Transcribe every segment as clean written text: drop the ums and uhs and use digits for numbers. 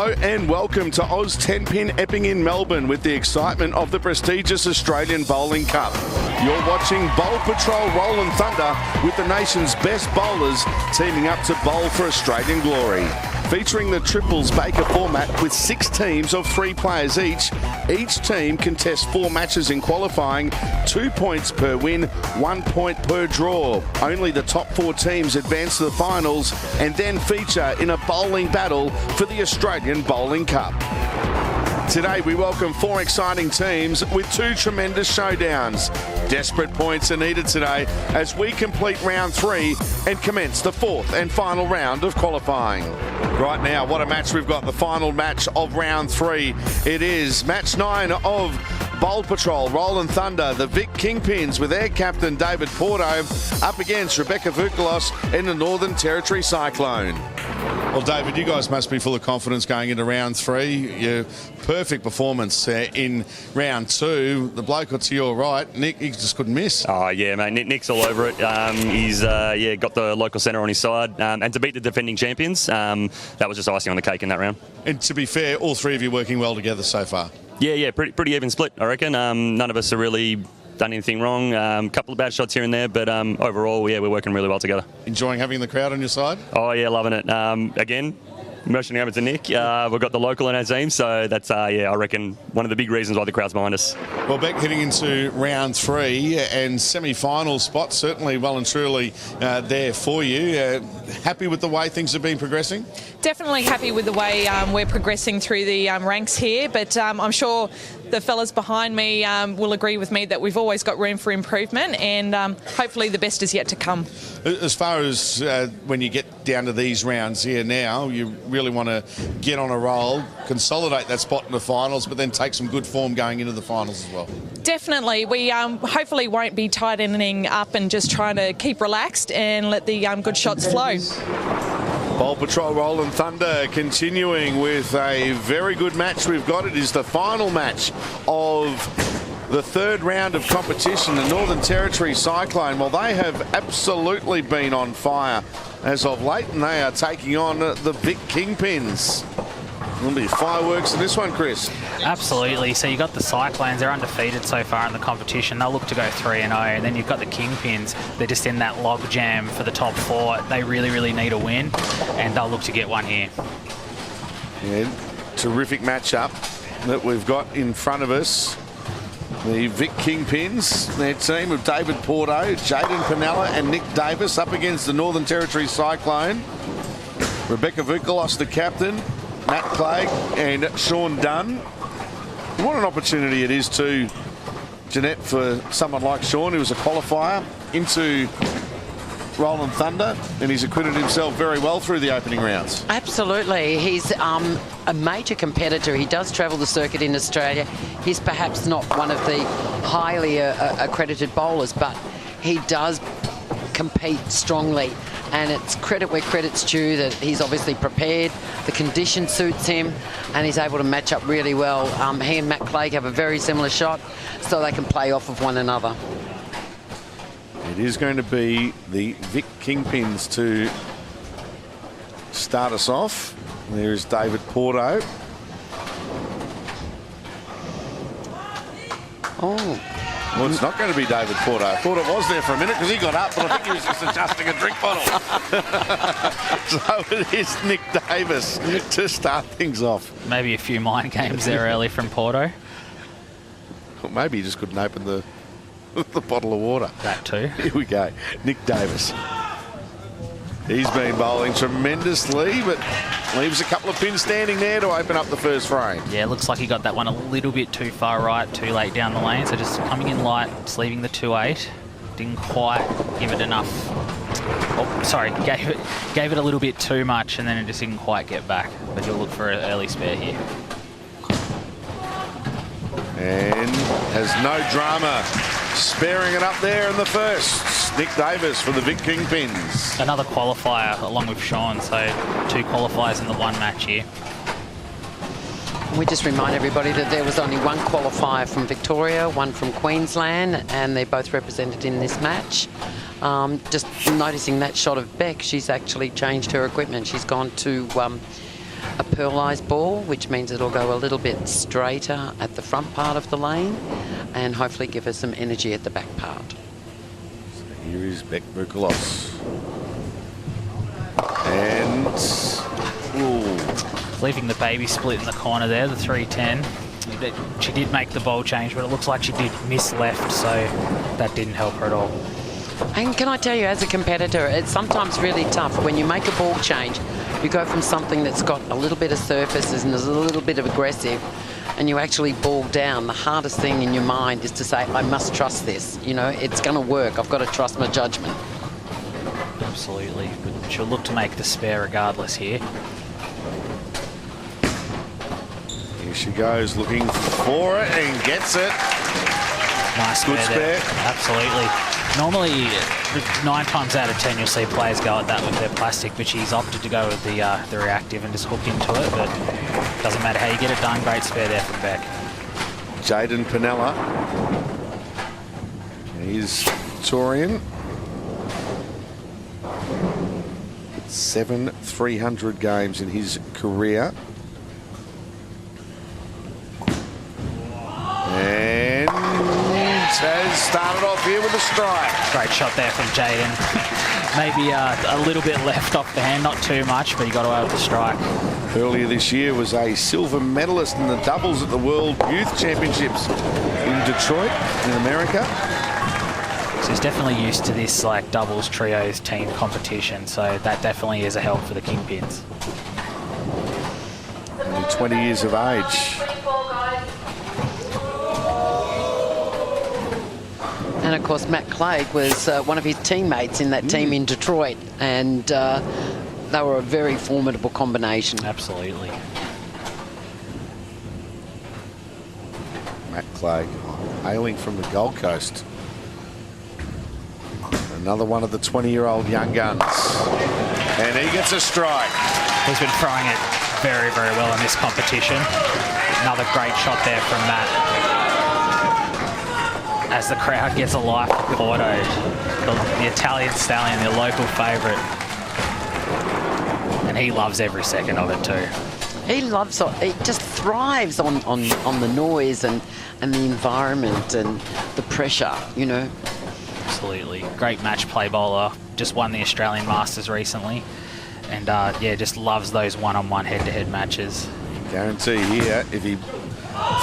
Hello and welcome to Oz 10-Pin Epping in Melbourne with the excitement of the prestigious Australian Bowling Cup. You're watching Bowl Patrol Rollin Thunder with the nation's best bowlers teaming up to bowl for Australian glory. Featuring the triples Baker format with 6 teams of 3 players each. Each team contests 4 matches in qualifying, 2 points per win, 1 point per draw. Only the top 4 teams advance to the finals and then feature in a bowling battle for the Australian Bowling Cup. Today we welcome 4 exciting teams with 2 tremendous showdowns. Desperate points are needed today as we complete round 3 and commence the 4th and final round of qualifying. Right now, what a match we've got, the final match of round 3. It is match 9 of Bowl Patrol Rollin Thunder, the Vic Kingpins with their captain David Porto up against Rebecca Vukalos in the Northern Territory Cyclone. Well, David, you guys must be full of confidence going into round 3. Your perfect performance in round 2. The bloke to your right, Nick, he just couldn't miss. Oh, yeah, mate. Nick's all over it. He's got the local centre on his side. And to beat the defending champions, that was just icing on the cake in that round. And to be fair, all 3 of you working well together so far. Yeah, pretty even split, I reckon. None of us have really done anything wrong. A couple of bad shots here and there, but overall, yeah, we're working really well together. Enjoying having the crowd on your side? Oh, yeah, loving it. Again, motioning over to Nick. We've got the local in our team, so that's, I reckon, one of the big reasons why the crowd's behind us. Well, Beck, heading into round 3 and semi-final spots, certainly well and truly there for you. Happy with the way things have been progressing? Definitely happy with the way we're progressing through the ranks here, but I'm sure the fellas behind me will agree with me that we've always got room for improvement, and hopefully the best is yet to come. As far as when you get down to these rounds here now, you really want to get on a roll, consolidate that spot in the finals, but then take some good form going into the finals as well. Definitely. We hopefully won't be tightening up and just trying to keep relaxed and let the good shots flow. Bowl Patrol Rollin Thunder continuing with a very good match we've got. It is the final match of the 3rd round of competition, the Northern Territory Cyclone. Well, they have absolutely been on fire as of late, and they are taking on the Vic Kingpins. There'll be fireworks in this one, Chris. Absolutely. So you've got the Cyclones. They're undefeated so far in the competition. They'll look to go 3-0. And then you've got the Kingpins. They're just in that log jam for the top 4. They really, really need a win, and they'll look to get one here. Yeah, terrific matchup that we've got in front of us. The Vic Kingpins, their team of David Porto, Jaden Pinella and Nick Davis up against the Northern Territory Cyclone. Rebecca Vukalos, the captain, Matt Clegg and Sean Dunn. What an opportunity it is too, Jeanette, for someone like Sean, who was a qualifier into Rollin Thunder, and he's acquitted himself very well through the opening rounds. Absolutely. He's a major competitor. He does travel the circuit in Australia. He's perhaps not one of the highly accredited bowlers, but he does compete strongly. And it's credit where credit's due that he's obviously prepared, the condition suits him, and he's able to match up really well. He and Matt Clegg have a very similar shot, so they can play off of one another. It is going to be the Vic Kingpins to start us off. There is David Porto. Oh. Well, it's not going to be David Porto. I thought it was there for a minute because he got up, but I think he was just adjusting a drink bottle. So it is Nick Davis to start things off. Maybe a few mind games there early from Porto. Well, maybe he just couldn't open the bottle of water. That too. Here we go. Nick Davis. He's been bowling tremendously, but leaves a couple of pins standing there to open up the first frame. Yeah, looks like he got that one a little bit too far right, too late down the lane. So just coming in light, just leaving the 2-8. Didn't quite give it enough. Oh, sorry, gave it a little bit too much, and then it just didn't quite get back. But he'll look for an early spare here. And has no drama, sparing it up there in the first. Nick Davis for the Vic Kingpins. Another qualifier along with Sean, so 2 qualifiers in the 1 match here. We just remind everybody that there was only 1 qualifier from Victoria, 1 from Queensland, and they're both represented in this match. Just noticing that shot of Beck, she's actually changed her equipment. She's gone to a pearlised ball, which means it'll go a little bit straighter at the front part of the lane and hopefully give us some energy at the back part. So here is Beck Bukalos. And Leaving the baby split in the corner there, the 310. She did make the ball change, but it looks like she did miss left, so that didn't help her at all. And can I tell you, as a competitor, it's sometimes really tough when you make a ball change. You go from something that's got a little bit of surfaces and is a little bit of aggressive, and you actually ball down. The hardest thing in your mind is to say, I must trust this. You know, it's going to work. I've got to trust my judgment. Absolutely. But she'll look to make the spare regardless here. here she goes, looking for it and gets it. Nice Good spare. Absolutely. Normally, 9 times out of 10, you'll see players go at that with their plastic, but she's opted to go with the reactive and just hook into it. But doesn't matter how you get it done. Great spare there from Beck. Jaden Pinella. He's Victorian. 7 300 games in his career. And has started off here with a strike. Great shot there from Jaden. Maybe a little bit left off the hand, not too much, but he got away with the strike. Earlier this year was a silver medalist in the doubles at the World Youth Championships in Detroit, in America. So he's definitely used to this like doubles, trios, team competition, so that definitely is a help for the Kingpins. Only 20 years of age. And of course, Matt Clegg was one of his teammates in that team in Detroit, and they were a very formidable combination. Absolutely. Matt Clegg, hailing from the Gold Coast. Another one of the 20-year-old young guns. And he gets a strike. He's been throwing it very, very well in this competition. Another great shot there from Matt. As the crowd gets a life to Porto, the Italian stallion, their local favourite. And he loves every second of it too. He loves it. He just thrives on the noise and the environment and the pressure, you know. Absolutely. Great match play bowler. Just won the Australian Masters recently. And yeah, just loves those one-on-one head-to-head matches. Guarantee here, if he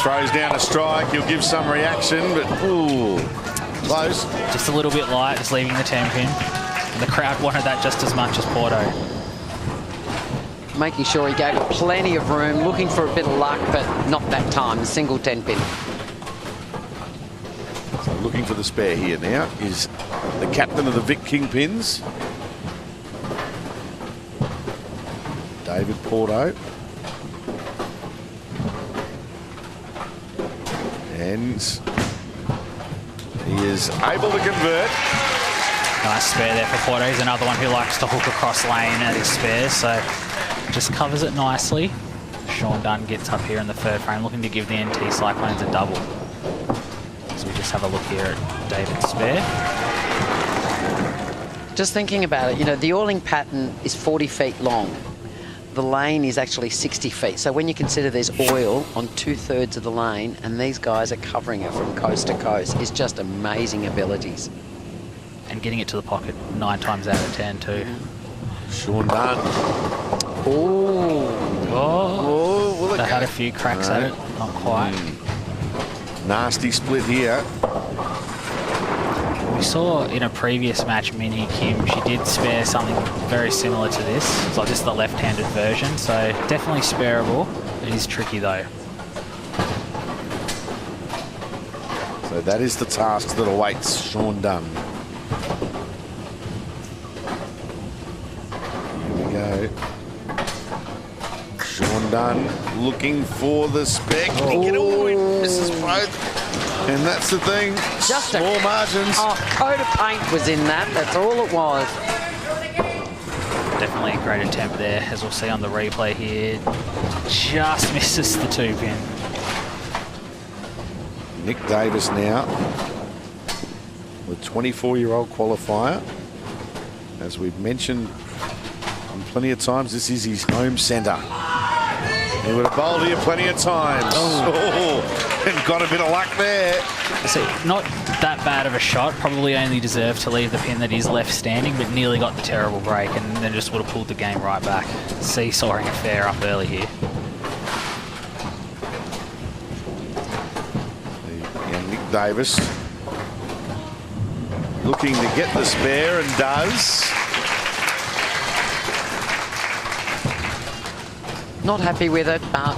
throws down a strike, he'll give some reaction, but ooh, close. Just a little bit light, just leaving the 10-pin. And the crowd wanted that just as much as Porto. Making sure he gave it plenty of room, looking for a bit of luck, but not that time. A single 10-pin. So looking for the spare here now is the captain of the Vic Kingpins, David Porto. And he is able to convert. Nice spare there for Porto. He's another one who likes to hook across lane at his spares, so just covers it nicely. Sean Dunn gets up here in the third frame, looking to give the NT Cyclones a double. So we just have a look here at David's spare. Just thinking about it, you know, the oiling pattern is 40 feet long. The lane is actually 60 feet. So when you consider there's oil on 2/3 of the lane and these guys are covering it from coast to coast, it's just amazing abilities. And getting it to the pocket 9 times out of 10 too. Sean Dunn. Oh, they had a few cracks at it, not quite. Nasty split here. We saw in a previous match, Minhee Kim, she did spare something very similar to this. It's like just the left-handed version, so definitely spareable. It is tricky though. So that is the task that awaits Sean Dunn. Here we go. Sean Dunn looking for the spec. Oh, he misses both. And that's the thing. Just small margins. Oh, coat of paint was in that. That's all it was. Definitely a great attempt there, as we'll see on the replay here. Just misses the 2-pin. Nick Davis now, the 24-year-old qualifier. As we've mentioned plenty of times, this is his home centre. He would have bowled here plenty of times. And got a bit of luck there. So not that bad of a shot. Probably only deserved to leave the pin that is left standing, but nearly got the terrible break and then just would have pulled the game right back. Seesawing affair up early here. Young Nick Davis looking to get the spare and does. Not happy with it, but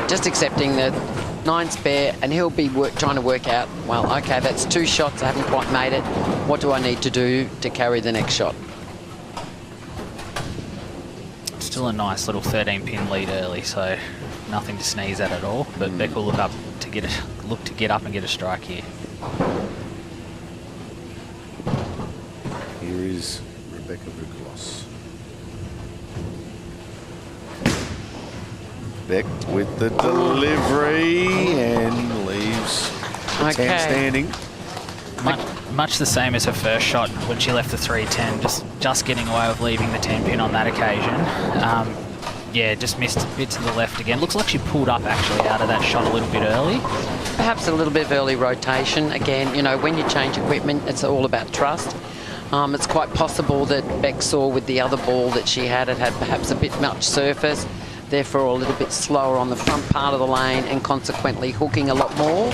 just accepting the 9 spare, and he'll be trying to work out, well, okay, that's 2 shots, I haven't quite made it. What do I need to do to carry the next shot? Still a nice little 13-pin lead early, so nothing to sneeze at all. But Beck will look to get up and get a strike here. Here is Rebecca Bukalos. Beck with the delivery and leaves the 10 standing. Much the same as her first shot when she left the 3-10, just getting away with leaving the 10-pin on that occasion. Yeah, just missed a bit to the left again. Looks like she pulled up actually out of that shot a little bit early. Perhaps a little bit of early rotation. Again, you know, when you change equipment, it's all about trust. It's quite possible that Beck saw with the other ball that she had, it had perhaps a bit much surface, therefore a little bit slower on the front part of the lane and consequently hooking a lot more.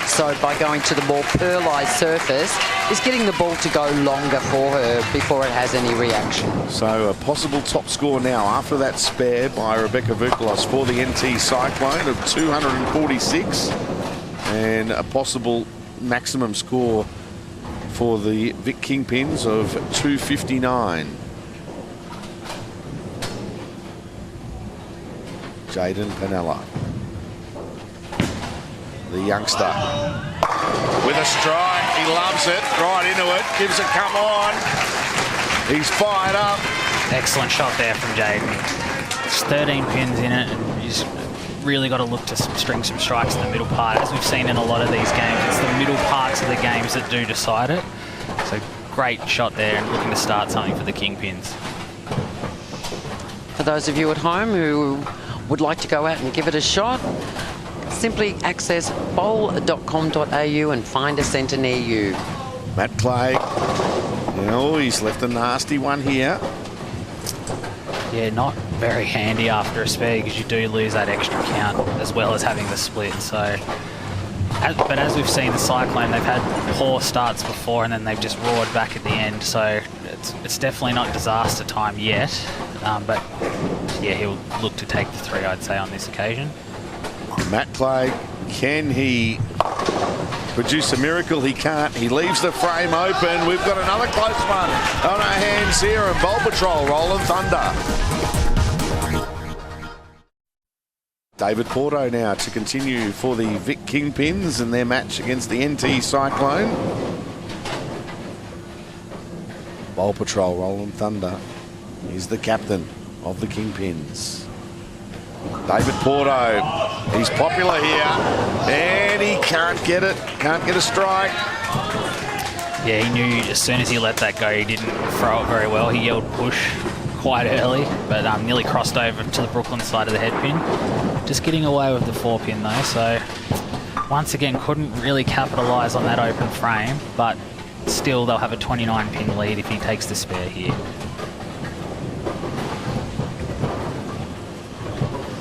So by going to the more pearlized surface, is getting the ball to go longer for her before it has any reaction. So a possible top score now after that spare by Rebecca Vukalos for the NT Cyclone of 246, and a possible maximum score for the Vic Kingpins of 259. Jaden Panella, the youngster, with a strike. He loves it, right into it, gives it come on. He's fired up. Excellent shot there from Jaden. It's 13 pins in it, and he's really got to look to string some strikes in the middle part. As we've seen in a lot of these games, it's the middle parts of the games that do decide it. So great shot there, and looking to start something for the Kingpins. For those of you at home who would like to go out and give it a shot, simply access bowl.com.au and find a centre near you. Matt Clay, he's left a nasty one here. Yeah, not very handy after a spare because you do lose that extra count as well as having the split. So, but as we've seen the Cyclone, they've had poor starts before and then they've just roared back at the end. So it's definitely not disaster time yet. But yeah, he'll look to take the 3, I'd say, on this occasion. Matt Clay, can he produce a miracle? He can't. He leaves the frame open. We've got another close one on our hands here, and Bowl Patrol, Rollin Thunder. David Porto now to continue for the Vic Kingpins and their match against the NT Cyclone. Bowl Patrol, Rollin Thunder is the captain of the Kingpins. David Porto, he's popular here, and he can't get it, can't get a strike. Yeah, he knew as soon as he let that go, he didn't throw it very well. He yelled push quite early, but nearly crossed over to the Brooklyn side of the head pin. Just getting away with the 4-pin though, so once again couldn't really capitalise on that open frame, but still they'll have a 29-pin lead if he takes the spare here.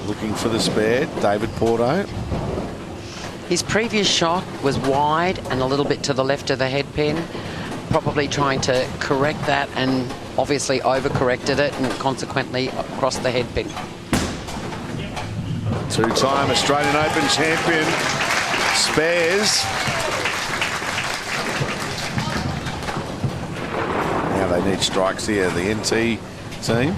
Looking for the spare, David Porto. His previous shot was wide and a little bit to the left of the head pin, probably trying to correct that and obviously overcorrected it and consequently crossed the head pin. Two-time Australian Open champion, spares. Now they need strikes here, the NT team.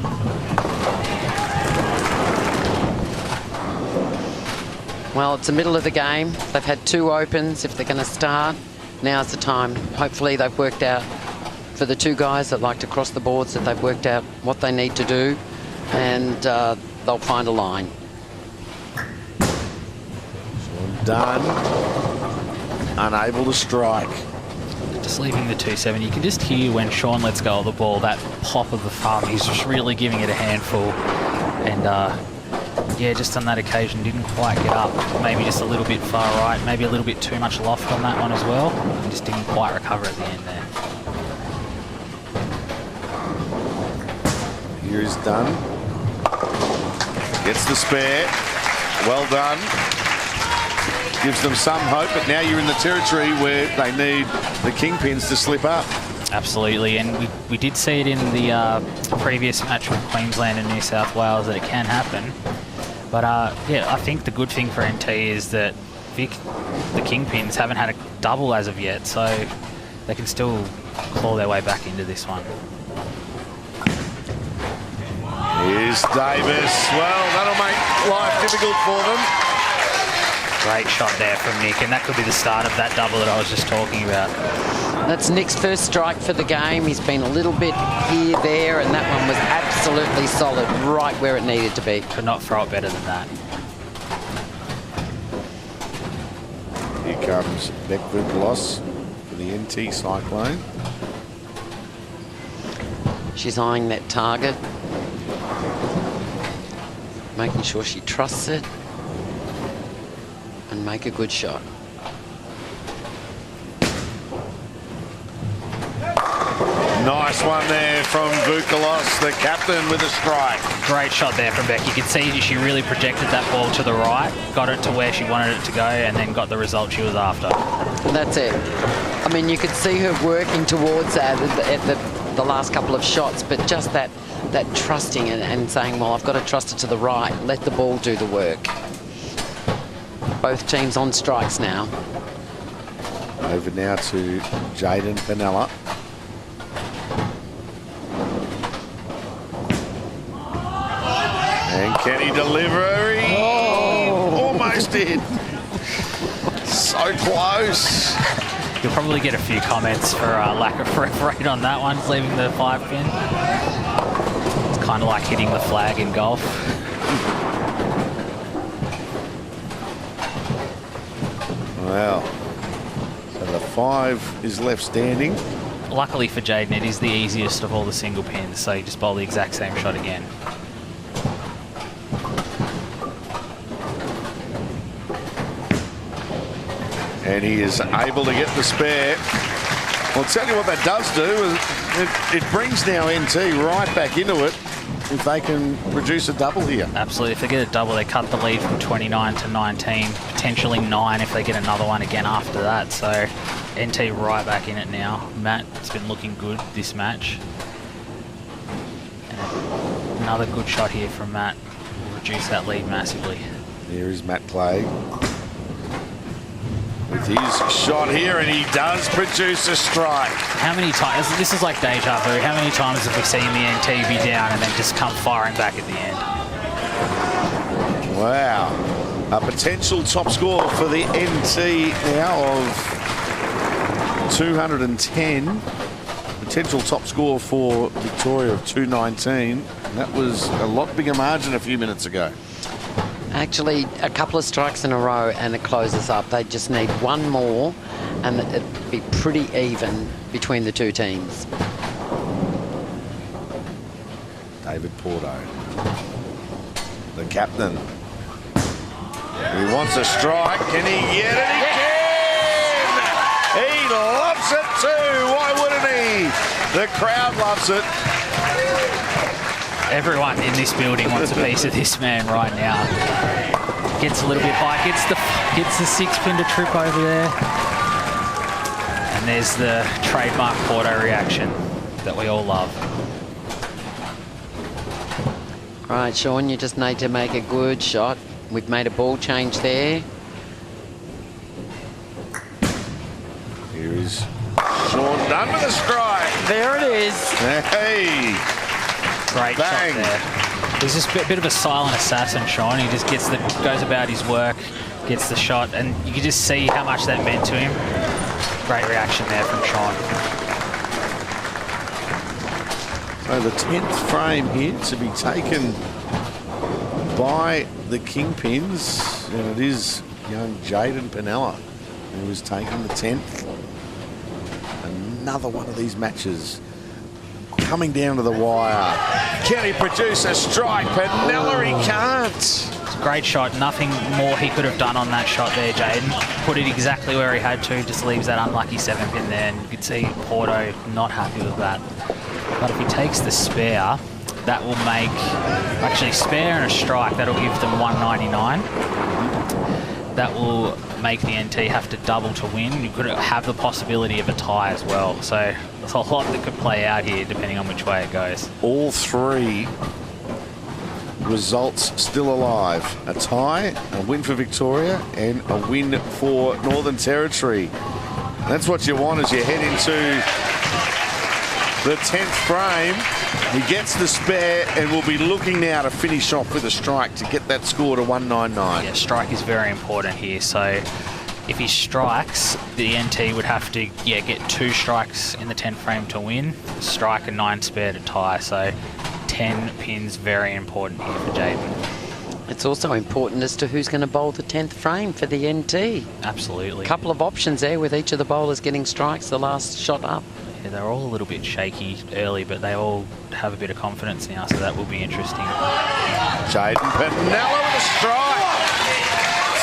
Well, it's the middle of the game. They've had 2 opens. If they're going to start, now's the time. Hopefully they've worked out, for the 2 guys that like to cross the boards, that they've worked out what they need to do, and they'll find a line. Done. Unable to strike. Just leaving the 2-7. You can just hear when Sean lets go of the ball, that pop of the thumb. He's just really giving it a handful, and Yeah, just on that occasion, didn't quite get up. Maybe just a little bit far right, maybe a little bit too much loft on that one as well. And just didn't quite recover at the end there. Here is Dunn. Gets the spare. Well done. Gives them some hope, but now you're in the territory where they need the Kingpins to slip up. Absolutely, and we did see it in the previous match with Queensland and New South Wales that it can happen. But yeah, I think the good thing for NT is that the Kingpins haven't had a double as of yet, so they can still claw their way back into this one. Here's Davis. Well, that'll make life difficult for them. Great shot there from Nick, and that could be the start of that double that I was just talking about. That's Nick's first strike for the game. He's been a little bit here, there, and that one was absolutely solid, right where it needed to be. Could not throw it better than that. Here comes Beckford Gloss for the NT Cyclone. She's eyeing that target, making sure she trusts it and make a good shot. Nice one there from Vukalos, the captain, with a strike. Great shot there from Beck. You could see she really projected that ball to the right, got it to where she wanted it to go, and then got the result she was after. And that's it. I mean, you could see her working towards that at the last couple of shots, but just that trusting and saying, well, I've got to trust it to the right, let the ball do the work. Both teams on strikes now. Over now to Jaden Panella. And can he deliver? He almost did. So close. You'll probably get a few comments for lack of ref rate on that one, leaving the 5-pin. It's kind of like hitting the flag in golf. Well, so the 5 is left standing. Luckily for Jaden, it is the easiest of all the single pins, so you just bowl the exact same shot again. And he is able to get the spare. Well, I'll tell you what that does do. It brings now NT right back into it if they can produce a double here. Absolutely. If they get a double, they cut the lead from 29 to 19, potentially 9 if they get another one again after that. So NT right back in it now. Matt has been looking good this match. And another good shot here from Matt will reduce that lead massively. There is Matt Clay with his shot here, and he does produce a strike. How many times, this is like deja vu, how many times have we seen the NT be down and then just come firing back at the end? Wow. A potential top score for the NT now of 210. Potential top score for Victoria of 219. And that was a lot bigger margin a few minutes ago. Actually, a couple of strikes in a row and it closes up. They just need one more and it'd be pretty even between the two teams. David Porto, the captain. He wants a strike. Can he get it? He can! He loves it too. Why wouldn't he? The crowd loves it. Everyone in this building wants a piece of this man right now. Gets a little bit high, gets the 6-pin to trip over there. And there's the trademark Porto reaction that we all love. Right, Sean, you just need to make a good shot. We've made a ball change there. Here is Sean Dunn with a strike. There it is. Hey. Great Bang. shot there. He's just a bit of a silent assassin, Sean. He just goes about his work, gets the shot, and you can just see how much that meant to him. Great reaction there from Sean. So the 10th frame here to be taken by the Kingpins, and it is young Jaden Panella who is taking the 10th. Another one of these matches coming down to the wire. Can he produce a strike? Panella, he can't. great shot. Nothing more he could have done on that shot there, Jaden. Put it exactly where he had to, just leaves that unlucky 7-pin there, and you could see Porto not happy with that. But if he takes the spare, that will make, actually spare and a strike, that'll give them 199. That will make the NT have to double to win. You could have the possibility of a tie as well. So there's a lot that could play out here depending on which way it goes. All three results still alive. A tie, a win for Victoria, and a win for Northern Territory. That's what you want as you head into the 10th frame. He gets the spare and will be looking now to finish off with a strike to get that score to 199. Yeah, strike is very important here. So if he strikes, the NT would have to get 2 strikes in the 10th frame to win, strike and 9 spare to tie. So 10 pins, very important here for Jaden. It's also important as to who's going to bowl the 10th frame for the NT. Absolutely. A couple of options there with each of the bowlers getting strikes the last shot up. Yeah, they're all a little bit shaky early, but they all have a bit of confidence now, so that will be interesting. Jaden Penella with a strike.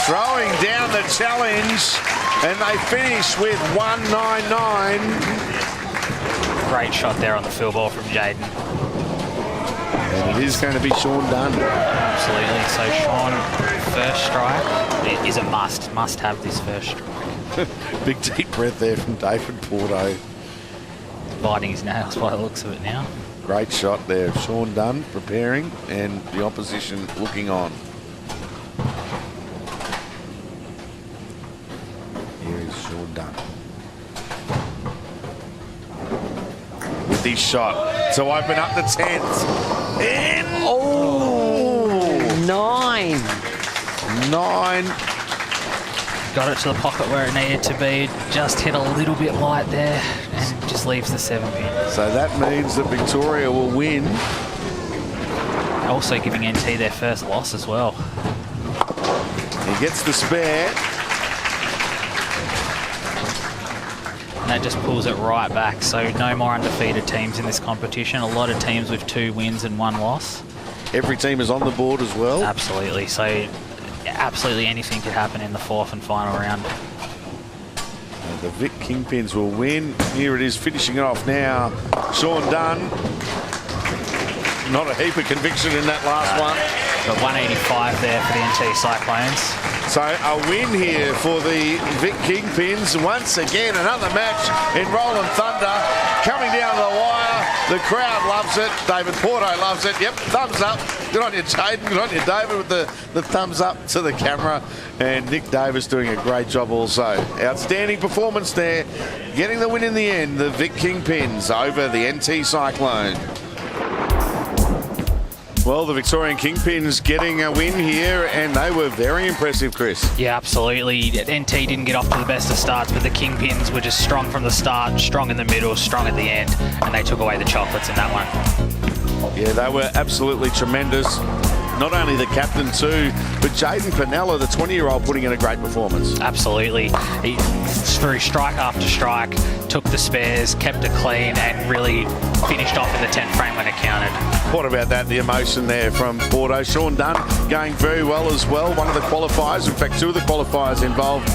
Throwing down the challenge, and they finish with 199. Great shot there on the field ball from Jaden. And it is going to be Sean Dunn. Absolutely. So Sean, first strike. It is a must. Must have this first strike. Big deep breath there from David Porto. Biting his nails by the looks of it now. Great shot there. Sean Dunn preparing and the opposition looking on. Here is Sean Dunn. With his shot to open up the 10th. And Oh, 9. 9. Got it to the pocket where it needed to be. Just hit a little bit light there and just leaves the 7-pin. So that means that Victoria will win. Also giving NT their first loss as well. He gets the spare. And that just pulls it right back. So no more undefeated teams in this competition. A lot of teams with 2 wins and 1 loss. Every team is on the board as well. Absolutely. So absolutely anything could happen in the 4th and final round. And the Vic Kingpins will win. Here it is, finishing it off now. Sean Dunn. Not a heap of conviction in that last one. Got 185 there for the NT Cyclones. So a win here for the Vic Kingpins. Once again, another match in Rollin Thunder. Coming down to the wire. The crowd loves it. David Porto loves it. Yep, thumbs up. Good on you, Jaden. Good on you, David, with the thumbs up to the camera. And Nick Davis doing a great job also. Outstanding performance there. Getting the win in the end. The Vic Kingpins over the NT Cyclone. Well, the Victorian Kingpins getting a win here, and they were very impressive, Chris. Yeah, absolutely. NT didn't get off to the best of starts, but the Kingpins were just strong from the start, strong in the middle, strong at the end, and they took away the chocolates in that one. Yeah, they were absolutely tremendous. Not only the captain too, but Jaden Penella, the 20-year-old, putting in a great performance. Absolutely. He threw strike after strike, took the spares, kept it clean, and really finished off in the 10th frame when it counted. What about that, the emotion there from Porto? Sean Dunn going very well as well. One of the qualifiers, in fact, 2 of the qualifiers involved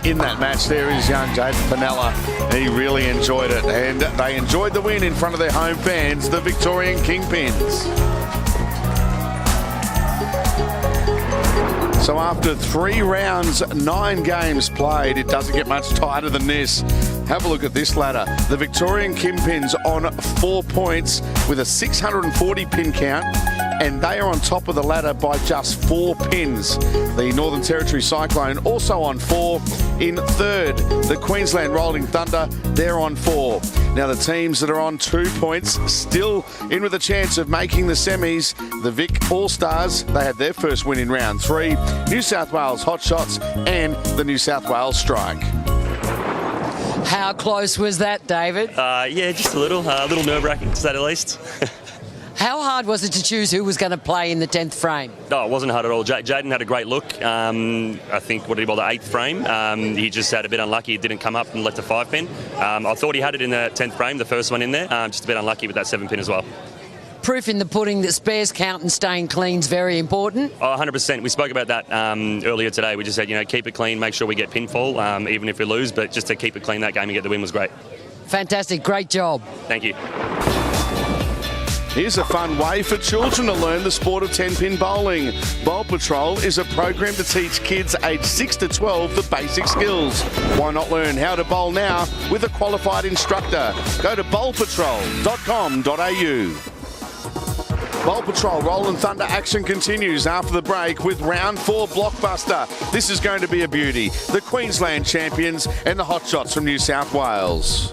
in that match. There is young Jaden Penella. He really enjoyed it, and they enjoyed the win in front of their home fans, the Victorian Kingpins. So after 3 rounds, 9 games played, it doesn't get much tighter than this. Have a look at this ladder. The Victorian Kingpins on 4 points with a 640 pin count, and they are on top of the ladder by just 4 pins. The Northern Territory Cyclone also on 4. In 3rd, the Queensland Rolling Thunder, they're on 4. Now the teams that are on 2 points still in with a chance of making the semis. The Vic All-Stars, they had their first win in round 3. New South Wales Hotshots and the New South Wales Strike. How close was that, David? Yeah, just a little nerve-wracking to say the least. How hard was it to choose who was going to play in the 10th frame? No, it wasn't hard at all. Jaden had a great look. I think, what did he bowl, the 8th frame? He just had a bit unlucky. It didn't come up and left a 5-pin. I thought he had it in the 10th frame, the first one in there. Just a bit unlucky with that 7-pin as well. proof in the pudding that spares count and staying clean is very important. Oh, 100%. We spoke about that earlier today. We just said, keep it clean, make sure we get pinfall, even if we lose, but just to keep it clean that game and get the win was great. Fantastic. Great job. Thank you. Here's a fun way for children to learn the sport of 10-pin bowling. Bowl Patrol is a program to teach kids aged 6 to 12 the basic skills. Why not learn how to bowl now with a qualified instructor? Go to bowlpatrol.com.au. Bowl Patrol Rollin Thunder action continues after the break with round 4 blockbuster. This is going to be a beauty. The Queensland champions and the Hotshots from New South Wales.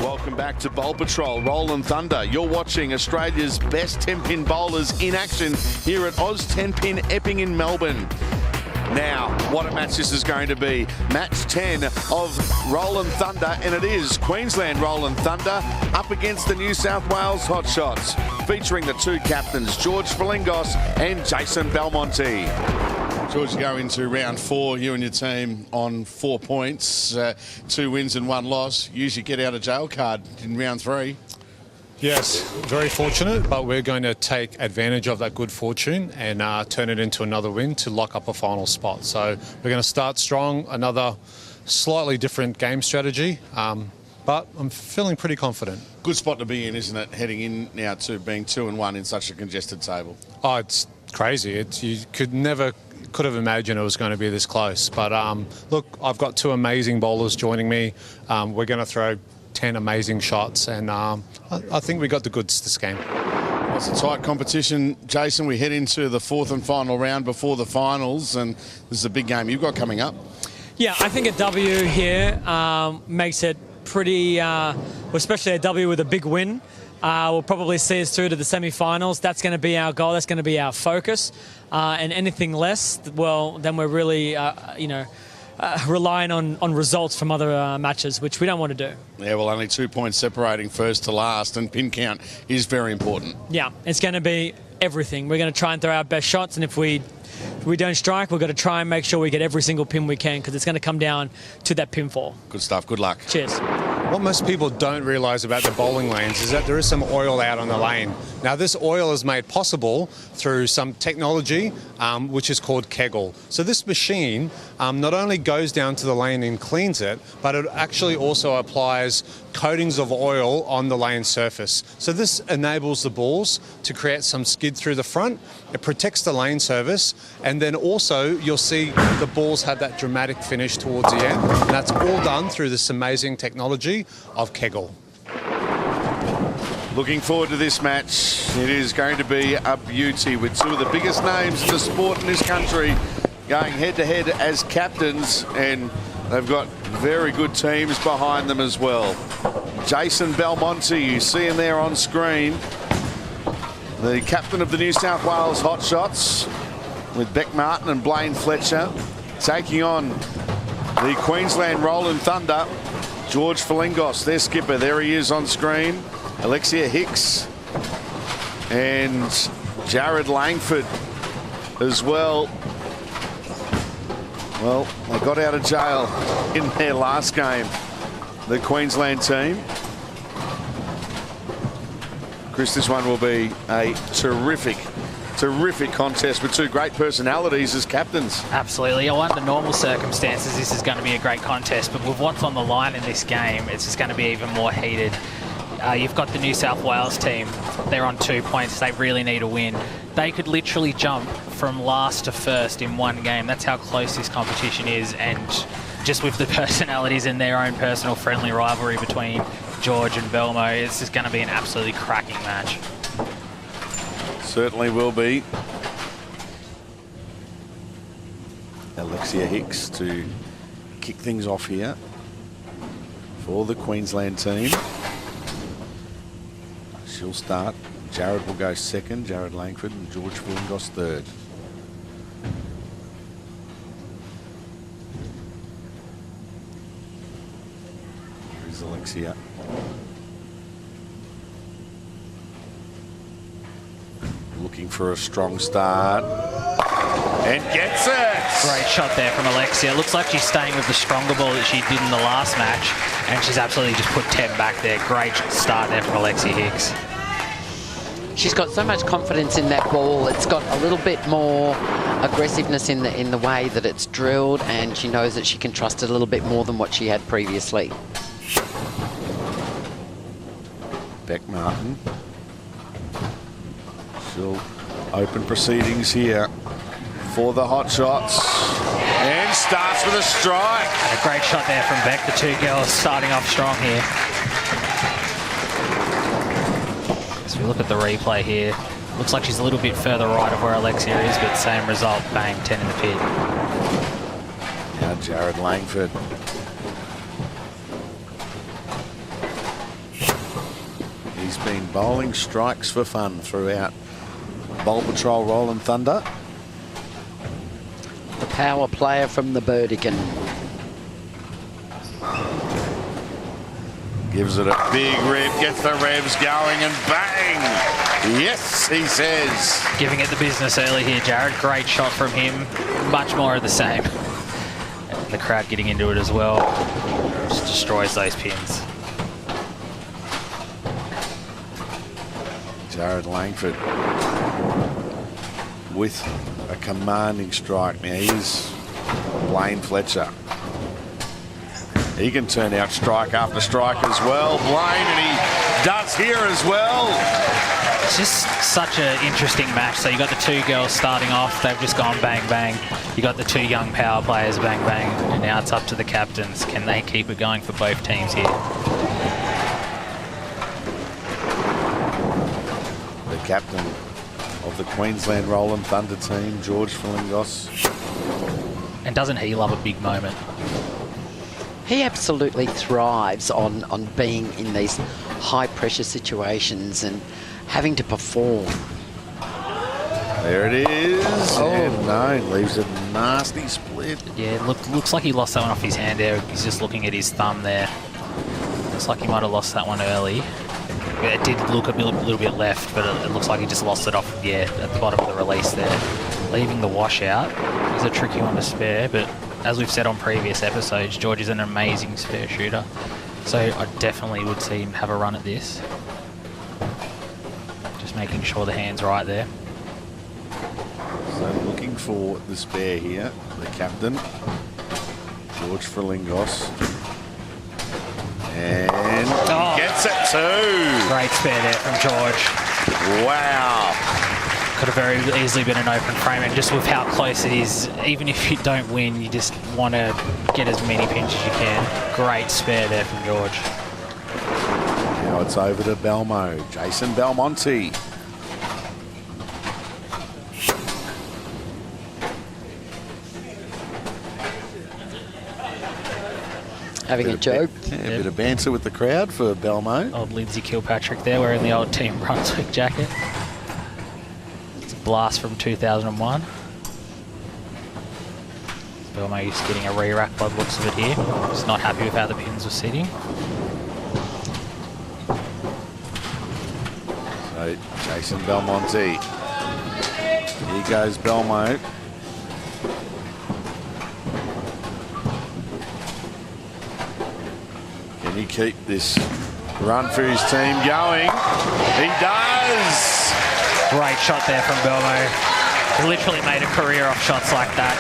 Welcome back to Bowl Patrol, Rollin Thunder. You're watching Australia's best 10-pin bowlers in action here at Oz 10-pin Epping in Melbourne. Now, what a match this is going to be. Match 10 of Rollin Thunder, and it is Queensland Rollin Thunder up against the New South Wales Hotshots, featuring the two captains, George Falingos and Jason Belmonte. George, you go into round 4, you and your team on 4 points, 2 wins and 1 loss. Usually get out of jail card in round 3. Yes, very fortunate, but we're going to take advantage of that good fortune and turn it into another win to lock up a final spot. So we're going to start strong, another slightly different game strategy, but I'm feeling pretty confident. Good spot to be in, isn't it, heading in now to being 2-1 in such a congested table? Oh, it's crazy. You could have imagined it was going to be this close. But look, I've got 2 amazing bowlers joining me. We're going to throw 10 amazing shots, and I think we got the goods this game. Well, it's a tight competition, Jason. We head into the 4th and final round before the finals, and this is a big game you've got coming up. Yeah, I think a W here makes it pretty, especially a W with a big win. Will probably see us through to the semi-finals. That's going to be our goal. That's going to be our focus. And anything less, well, then we're really, relying on results from other matches, which we don't want to do. Yeah, well, only 2 points separating first to last, and pin count is very important. Yeah, it's going to be everything. We're going to try and throw our best shots, and if we don't strike, we've got to try and make sure we get every single pin we can, because it's going to come down to that pinfall. Good stuff. Good luck. Cheers. What most people don't realise about the bowling lanes is that there is some oil out on the lane. Now, this oil is made possible through some technology which is called Kegel. So this machine not only goes down to the lane and cleans it, but it actually also applies coatings of oil on the lane surface. So this enables the balls to create some skid through the front. It protects the lane surface, and then also you'll see the balls have that dramatic finish towards the end. And that's all done through this amazing technology of Kegel. Looking forward to this match. It is going to be a beauty with 2 of the biggest names in the sport in this country going head-to-head as captains, and they've got very good teams behind them as well. Jason Belmonte, you see him there on screen, the captain of the New South Wales Hotshots, with Beck Martin and Blaine Fletcher, taking on the Queensland Rollin Thunder, George Falingos, their skipper. There he is on screen. Alexia Hicks and Jared Langford as well. Well, they got out of jail in their last game, the Queensland team. Chris, this one will be a terrific contest with 2 great personalities as captains. Absolutely. Under normal circumstances, this is going to be a great contest, but with what's on the line in this game, it's just going to be even more heated. You've got the New South Wales team. They're on 2 points. They really need a win. They could literally jump from last to first in one game. That's how close this competition is, and just with the personalities and their own personal friendly rivalry between George and Belmo, it's just going to be an absolutely cracking match. Certainly will be. Alexia Hicks to kick things off here for the Queensland team. She'll start. Jared will go second, Jared Langford, and George Falingos third. Here's Alexia. Looking for a strong start. and gets it. Great shot there from Alexia. Looks like she's staying with the stronger ball that she did in the last match, and she's absolutely just put 10 back there. Great start there from Alexia Hicks. She's got so much confidence in that ball. It's got a little bit more aggressiveness in the way that it's drilled, and she knows that she can trust it a little bit more than what she had previously. Beck Martin. She'll open proceedings here for the hot shots. And starts with a strike. And a great shot there from Beck. The two girls starting off strong here. As we look at the replay here, looks like she's a little bit further right of where Alexia is, but same result, bang, 10 in the pit. Now Jared Langford. He's been bowling strikes for fun throughout Bowl Patrol Rollin Thunder. The power player from the Burdekin. Gives it a big rip, gets the revs going, and bang! Yes, he says. Giving it the business early here, Jared. Great shot from him. Much more of the same. And the crowd getting into it as well. Just destroys those pins. Jared Langford with a commanding strike. Now here's Blaine Fletcher. He can turn out strike after strike as well, Blaine, and he does here as well. It's just such an interesting match. So you got the two girls starting off, they've just gone bang bang. You got the two young power players bang bang, and now it's up to the captains. Can they keep it going for both teams here? The captain of the Queensland Rollin Thunder team, George Filingos. And doesn't he love a big moment? He absolutely thrives on being in these high-pressure situations and having to perform. There it is. Oh. And no, leaves a nasty split. Yeah, looks like he lost that one off his hand there. He's just looking at his thumb there. Looks like he might have lost that one early. It did look a little bit left, but it looks like he just lost it off, yeah, at the bottom of the release there. Leaving the washout is a tricky one to spare, but as we've said on previous episodes, George is an amazing spare shooter. So I definitely would see him have a run at this. Just making sure the hand's right there. So looking for the spare here, the captain, George Filingos. And gets it too. Great spare there from George. Wow. Could have very easily been an open frame, and just with how close it is, even if you don't win, you just want to get as many pins as you can. Great spare there from George. Now it's over to Belmo, Jason Belmonte. Having a joke. Yeah, a bit of banter with the crowd for Belmo. Old Lindsay Kilpatrick there, wearing the old Team Brunswick jacket. It's a blast from 2001. Belmo is getting a re-rack by the looks of it here. Just not happy with how the pins were sitting. So Jason Belmonte. Here goes Belmo. Can he keep this run for his team going? He does! Great shot there from Belmo. He literally made a career off shots like that.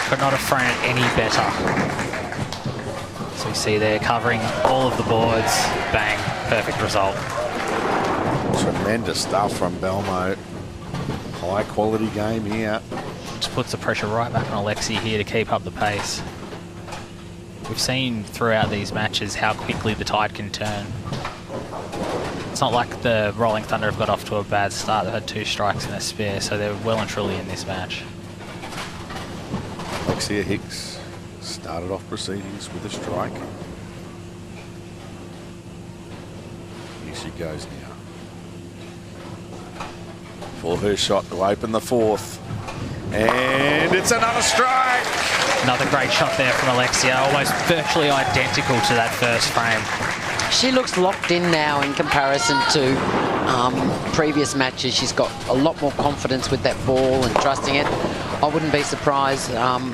Could not have thrown it any better. So we see there covering all of the boards. Bang, perfect result. Tremendous stuff from Belmo. High quality game here. Just puts the pressure right back on Alexia here to keep up the pace. We've seen throughout these matches how quickly the tide can turn. It's not like the Rolling Thunder have got off to a bad start. They've had 2 strikes and a spare, so they're well and truly in this match. Alexia Hicks started off proceedings with a strike. Here she goes now. For her shot to open the 4th. And it's another strike! Another great shot there from Alexia, almost virtually identical to that first frame. She looks locked in now in comparison to previous matches. She's got a lot more confidence with that ball and trusting it. I wouldn't be surprised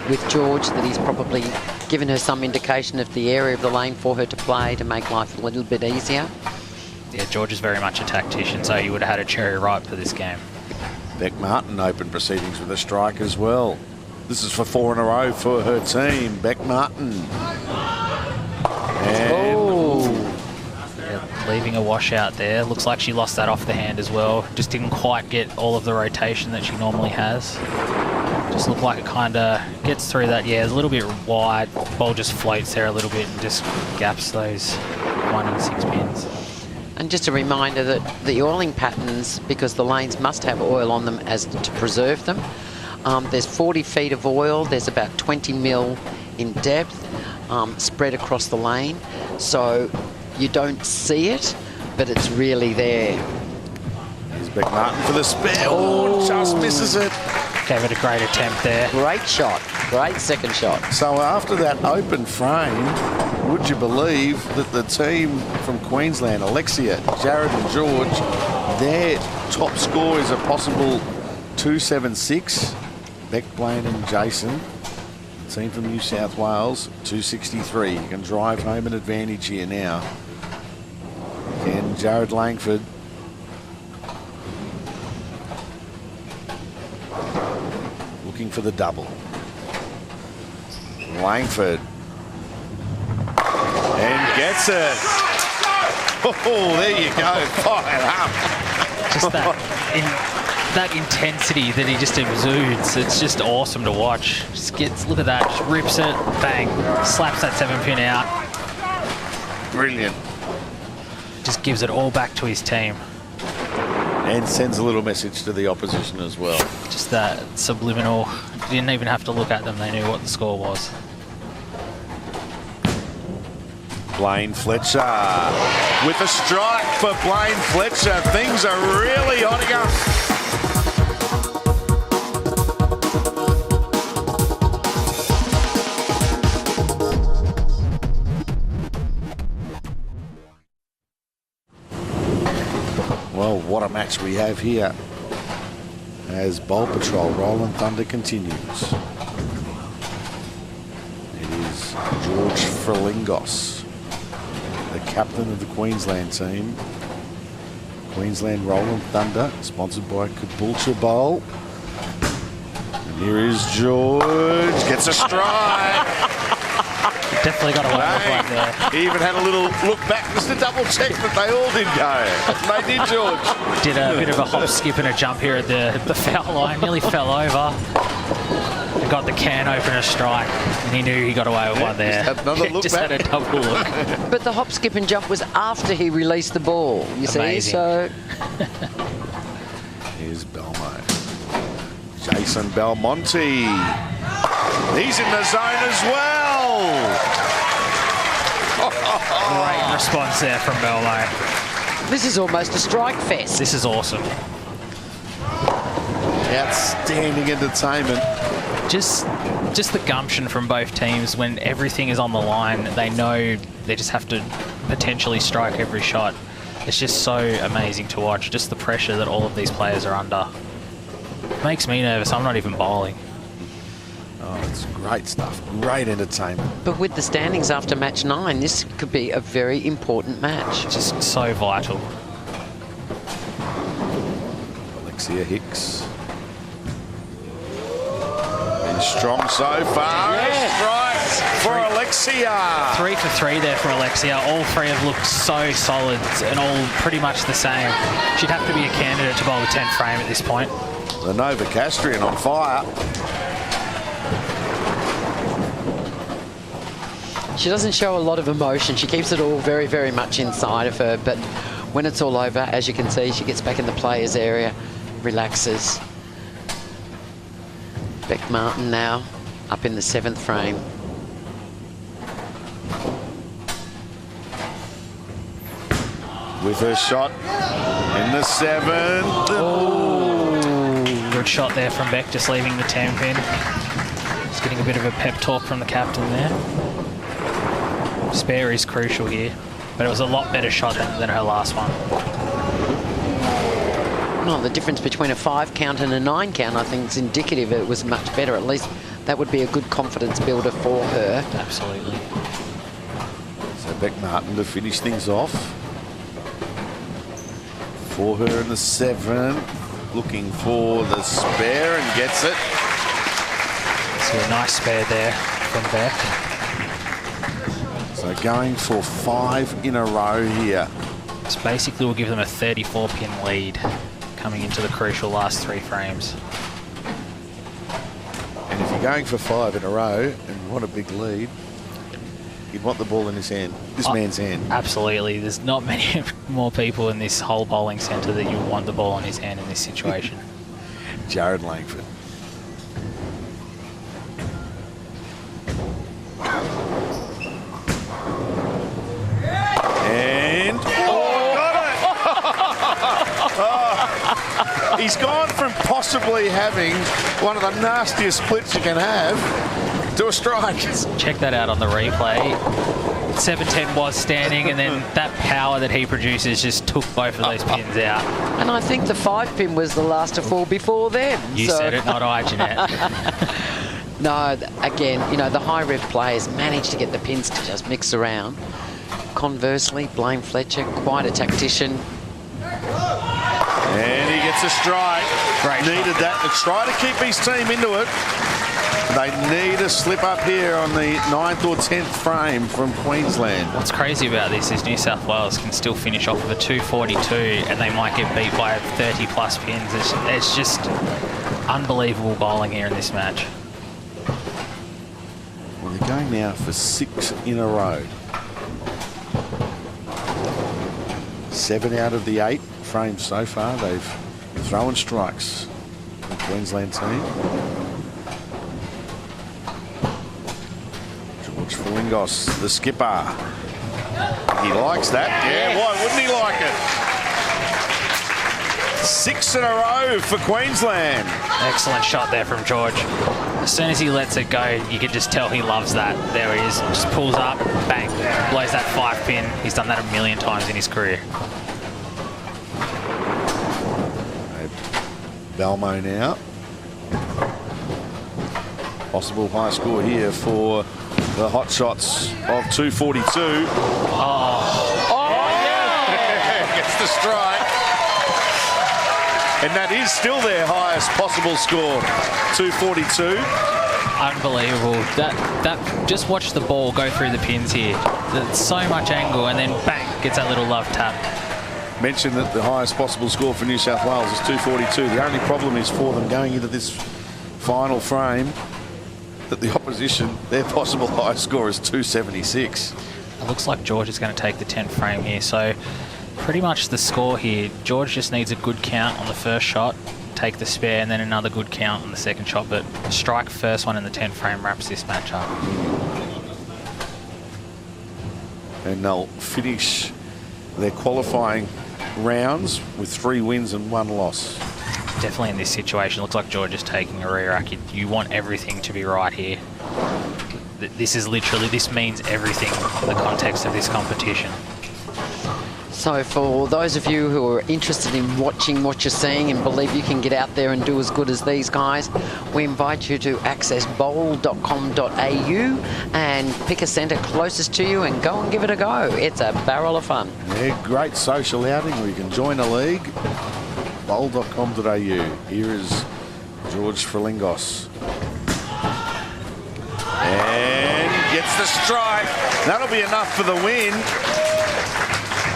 with George that he's probably given her some indication of the area of the lane for her to play to make life a little bit easier. Yeah, George is very much a tactician, so he would have had a cherry ripe for this game. Beck Martin open proceedings with a strike as well. This is for 4 in a row for her team. Beck Martin. Yeah, leaving a washout there. Looks like she lost that off the hand as well. Just didn't quite get all of the rotation that she normally has. Just looked like it kind of gets through that. Yeah, it's a little bit wide. Ball just floats there a little bit and just gaps those 1 and 6 pins. And just a reminder that the oiling patterns, because the lanes must have oil on them as to preserve them, there's 40 feet of oil, there's about 20 mil in depth spread across the lane. So you don't see it, but it's really there. Here's Beck Martin for the spare. Oh, just misses it. Gave it a great attempt there. Great shot, great second shot. So after that open frame, would you believe that the team from Queensland, Alexia, Jared and George, their top score is a possible 276. Beck, Blaine and Jason, the team from New South Wales, 263. You can drive home an advantage here now. And Jared Langford looking for the double. Langford. And gets it. Oh, there you go. Fired up. Just that intensity that he just exudes. It's just awesome to watch. Just gets, look at that, just rips it, bang, slaps that 7-pin out. Brilliant. Just gives it all back to his team. And sends a little message to the opposition as well. Just that subliminal, didn't even have to look at them, they knew what the score was. Blaine Fletcher with a strike for Blaine Fletcher. Things are really hotting up. Well, what a match we have here as Bowl Patrol Rollin Thunder continues. It is George Frelingos, the captain of the Queensland team. Queensland Rollin Thunder, sponsored by Caboolture Bowl. And here is George, gets a strike. Definitely got away with one there. He even had a little look back just to double check that they all did go. They did, George. Did a bit of a hop, skip and a jump here at the foul line, nearly fell over. And got the can opener strike, and he knew he got away with one there. Just had another look just back. had a double look. But the hop, skip and jump was after he released the ball, you see, so... Here's Belmo. Jason Belmonte. He's in the zone as well. Great response there from Belmo. This is almost a strike fest. This is awesome. Outstanding entertainment. Just the gumption from both teams when everything is on the line. They know they just have to potentially strike every shot. It's just so amazing to watch. Just the pressure that all of these players are under. Makes me nervous. I'm not even bowling. Oh, it's great stuff. Great entertainment. But with the standings after match 9, this could be a very important match. Just so vital. Alexia Hicks. And strong so far. Yeah. Strikes for Alexia. 3 for 3 there for Alexia. All three have looked so solid and all pretty much the same. She'd have to be a candidate to bowl the 10th frame at this point. The Nova Castrian on fire. She doesn't show a lot of emotion. She keeps it all very, very much inside of her. But when it's all over, as you can see, she gets back in the players' area, relaxes. Beck Martin now up in the 7th frame. With her shot in the 7th. Oh, good shot there from Beck, just leaving the 10 pin. Just getting a bit of a pep talk from the captain there. Spare is crucial here, but it was a lot better shot than her last one. Well, the difference between a 5 count and a 9 count, I think, is indicative it was much better. At least that would be a good confidence builder for her. Absolutely. So Beck Martin to finish things off. For her in the 7. Looking for the spare and gets it. So a nice spare there from Beck. So going for 5 in a row here. This basically will give them a 34-pin lead coming into the crucial last 3 frames. And if you're going for 5 in a row and want a big lead, you'd want the ball in his hand, this man's hand. Absolutely. There's not many more people in this whole bowling centre that you want the ball in his hand in this situation. Jared Langford. And he's gone from possibly having one of the nastiest splits you can have to a strike. Check that out on the replay. 7-10 was standing, and then that power that he produces just took both of those pins out. And I think the 5 pin was the last to fall before them. You said it, not I, Jeanette. No, again, you know, the high rev players manage to get the pins to just mix around. Conversely, Blaine Fletcher, quite a tactician. And he gets a strike. Great Needed that to try to keep his team into it. They need a slip up here on the 9th or 10th frame from Queensland. What's crazy about this is New South Wales can still finish off with a 242 and they might get beat by 30 plus pins. It's just unbelievable bowling here in this match. Well, they're going now for 6 in a row. 7 out of the 8 frames so far. They've thrown strikes, the Queensland team. George Fillingos, the skipper. He likes that. Yeah, why wouldn't he like it? 6 in a row for Queensland. Excellent shot there from George. As soon as he lets it go, you can just tell he loves that. There he is. Just pulls up, bang, blows that 5 pin. He's done that a million times in his career. Belmo now. Possible high score here for the hot shots of 242. Yeah. Gets the strike. And that is still their highest possible score, 242. Unbelievable. That just watch the ball go through the pins here. There's so much angle, and then bang, gets that little love tap. Mentioned that the highest possible score for New South Wales is 242. The only problem is for them going into this final frame that the opposition, their possible highest score is 276. It looks like George is going to take the 10th frame here. So pretty much the score here, George just needs a good count on the first shot, take the spare, and then another good count on the second shot. But strike first one in the 10th frame wraps this match up. And they'll finish their qualifying rounds with 3 wins and 1 loss. Definitely in this situation, looks like George is taking a re-rack. You want everything to be right here. This is literally, this means everything in the context of this competition. So for those of you who are interested in watching what you're seeing and believe you can get out there and do as good as these guys, we invite you to access bowl.com.au and pick a centre closest to you and go and give it a go. It's a barrel of fun. Yeah, great social outing where you can join a league. Bowl.com.au. Here is George Fillingos. And gets the strike. That'll be enough for the win.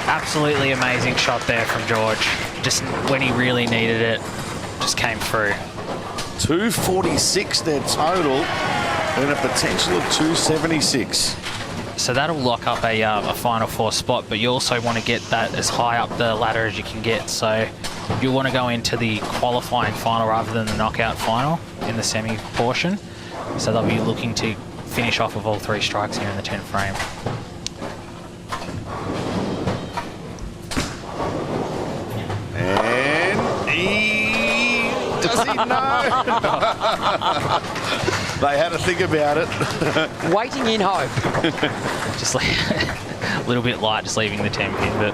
Absolutely amazing shot there from George. Just when he really needed it, just came through. 246 their total and a potential of 276. So that'll lock up a Final Four spot, but you also want to get that as high up the ladder as you can get. So you want to go into the qualifying final rather than the knockout final in the semi portion. So they'll be looking to finish off with all 3 strikes here in the 10th frame. And does he know? They had to think about it. Waiting in hope. Just like a little bit light, just leaving the 10 pin, but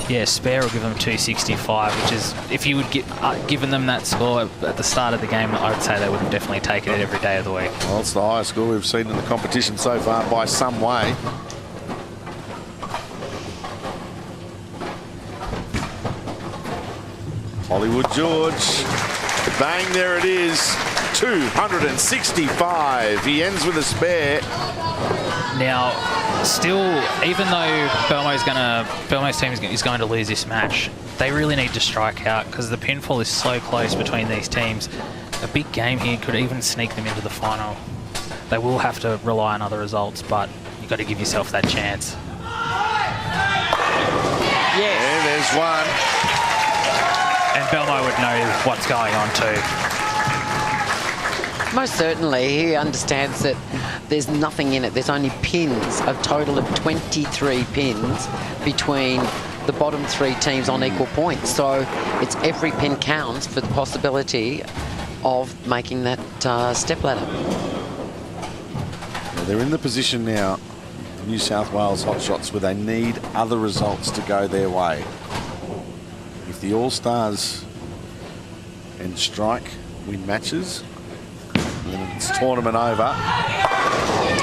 Yeah, spare will give them 265, which is, if you would given them that score at the start of the game, I would say they would have definitely taken it every day of the week. Well, it's the highest score we've seen in the competition so far by some way. Hollywood George, bang, there it is, 265. He ends with a spare. Now, still, even though Belmo's team is going to lose this match, they really need to strike out because the pinfall is so close between these teams. A big game here could even sneak them into the final. They will have to rely on other results, but you've got to give yourself that chance. Yes. Yeah, there's one. And Belmo would know what's going on too. Most certainly, he understands that there's nothing in it. There's only pins, a total of 23 pins between the bottom 3 teams on equal points. So it's every pin counts for the possibility of making that stepladder. Well, they're in the position now, New South Wales Hotshots, where they need other results to go their way. If the All-Stars and Strike win matches, then it's tournament over.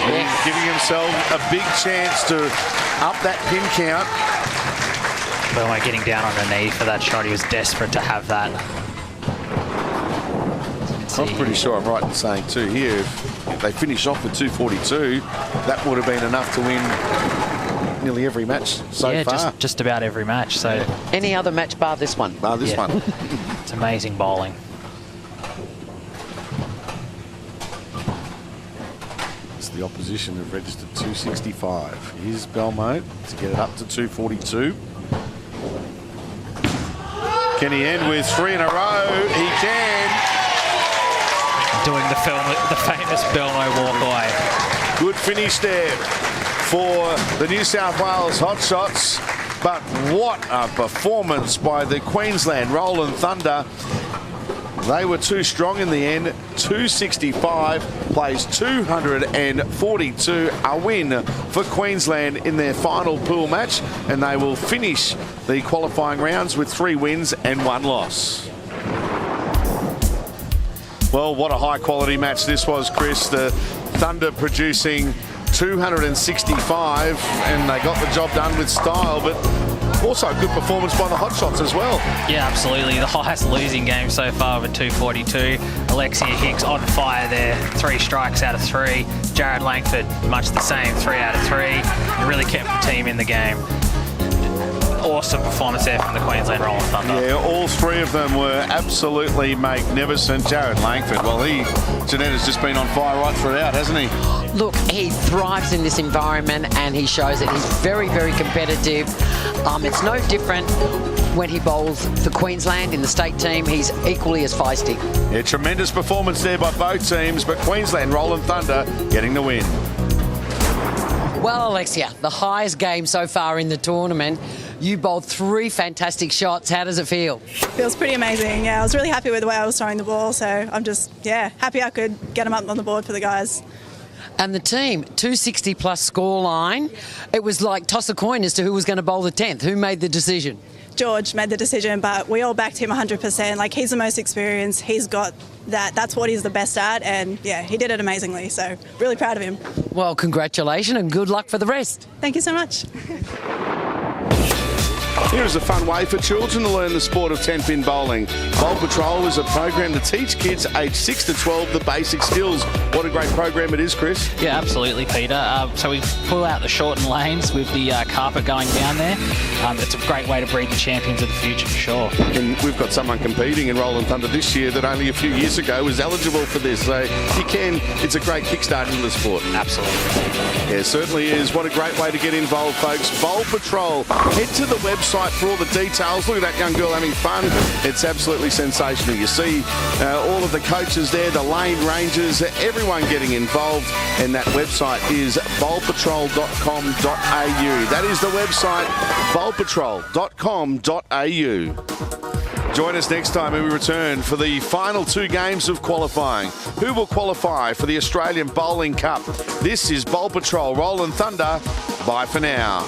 He's giving himself a big chance to up that pin count. Belmo getting down on the knee for that shot. He was desperate to have that. I'm pretty sure I'm right in saying too here, if they finish off with 242, that would have been enough to win nearly every match so far. Yeah, just about every match. So any other match bar this one? Bar this one. It's amazing bowling. It's the opposition have registered 265. Here's Belmo to get it up to 242. Can he end with 3 in a row? He can. Doing the famous Belmo walk-away. Good finish there for the New South Wales Hotshots. But what a performance by the Queensland Rollin Thunder. They were too strong in the end. 265 plays 242. A win for Queensland in their final pool match. And they will finish the qualifying rounds with 3 wins and 1 loss. Well, what a high-quality match this was, Chris. The Thunder producing 265, and they got the job done with style, but also a good performance by the Hotshots as well. Yeah, absolutely. The highest losing game so far with 242. Alexia Hicks on fire there. 3 strikes out of 3. Jared Langford, much the same, 3 out of 3. It really kept the team in the game. Awesome performance there from the Queensland Rollin Thunder. Yeah, all 3 of them were absolutely magnificent. Jared Langford, well, Jeanette has just been on fire right throughout, hasn't he? Look, he thrives in this environment and he shows it. He's very, very competitive. It's no different when he bowls for Queensland in the state team. He's equally as feisty. Yeah, tremendous performance there by both teams, but Queensland Rollin Thunder getting the win. Well, Alexia, the highest game so far in the tournament. You bowled 3 fantastic shots. How does it feel? Feels pretty amazing. Yeah, I was really happy with the way I was throwing the ball, so I'm just, happy I could get them up on the board for the guys. And the team, 260 plus scoreline. It was like toss a coin as to who was going to bowl the 10th. Who made the decision? George made the decision, but we all backed him 100%. Like, he's the most experienced. He's got that. That's what he's the best at. And, yeah, he did it amazingly. So, really proud of him. Well, congratulations and good luck for the rest. Thank you so much. Here is a fun way for children to learn the sport of 10-pin bowling. Bowl Patrol is a program to teach kids aged 6 to 12 the basic skills. What a great program it is, Chris. Yeah, absolutely, Peter. So we pull out the shortened lanes with the carpet going down there. It's a great way to breed the champions of the future, for sure. And we've got someone competing in Rollin Thunder this year that only a few years ago was eligible for this. So it's a great kickstart into the sport. Absolutely. Yeah, it certainly is. What a great way to get involved, folks. Bowl Patrol. Head to the website for all the details. Look at that young girl having fun. It's absolutely sensational. You see all of the coaches there, the lane rangers, everyone getting involved, and that website is bowlpatrol.com.au. That is the website, bowlpatrol.com.au. Join us next time when we return for the final 2 games of qualifying. Who will qualify for the Australian Bowling Cup? This is Bowl Patrol Rollin Thunder. Bye for now.